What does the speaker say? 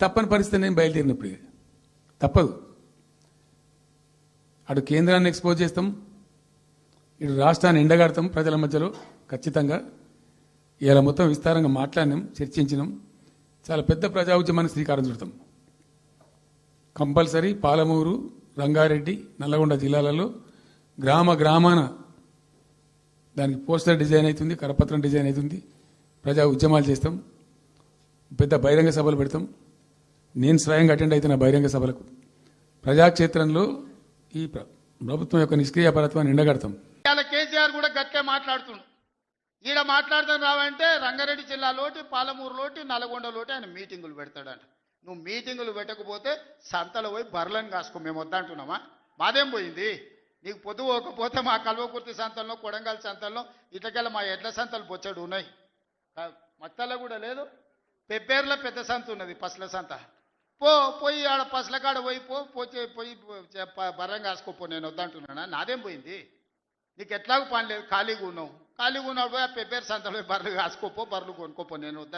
తప్పని పరిస్థితి నేను బయలుదేరినప్పుడు ఇక. తప్పదు. అటు కేంద్రాన్ని ఎక్స్పోజ్ చేస్తాం, ఇటు రాష్ట్రాన్ని ఎండగడతాం ప్రజల మధ్యలో ఖచ్చితంగా. ఇలా మొత్తం విస్తారంగా మాట్లాడినాం, చర్చించినాం. చాలా పెద్ద ప్రజా ఉద్యమానికి శ్రీకారం చుడతాం. కంపల్సరీ పాలమూరు, రంగారెడ్డి, నల్లగొండ జిల్లాలలో గ్రామ గ్రామాన దానికి పోస్టర్ డిజైన్ అవుతుంది, కరపత్రం డిజైన్ అవుతుంది. ప్రజా ఉద్యమాలు చేస్తాం, పెద్ద బహిరంగ సభలు పెడతాం. నేను స్వయంగా అటెండ్ అవుతున్న బహిరంగ సభలకు. ప్రజాక్షేత్రంలో ఈ ప్రభుత్వం యొక్క నిష్క్రియాపరత్వాన్ని ఎండగడతాం. కేసీఆర్ కూడా గట్టే మాట్లాడుతుండు. ఈడ మాట్లాడతాను రావంటే రంగారెడ్డి జిల్లాలోటి, పాలమూరులోటి, నల్గొండలోటి ఆయన మీటింగులు పెడతాడంట. నువ్వు మీటింగులు పెట్టకపోతే సంతలో పోయి బర్రెలను కాసుకో. మేము వద్దంటున్నామా? మాదేం పోయింది? నీకు పొద్దు పోకపోతే మా కల్వకుర్తి సంతల్లో, కొడంగల్ సంతల్లో, ఇట్లకెళ్ళ మా ఎడ్ల సంతలు బొచ్చడు ఉన్నాయి. మత్తల్లో కూడా లేదు. పెబ్బేర్లో పెద్ద సంత ఉన్నది, పసల సంత. పోయి ఆడ పసల కాడ పోయి బర్రం కాసుకోపో. నేను వద్దంటున్నానా? నాదేం పోయింది? నీకు ఎట్లాగూ పని లేదు, ఖాళీగా ఉన్నావు. ఖాళీగా ఉన్నాడు పోయి ఆ పెబ్బేరు సంతలో బర్రెలు కాసుకోపో, బర్రెలు కొనుక్కోపో. నేను వద్ద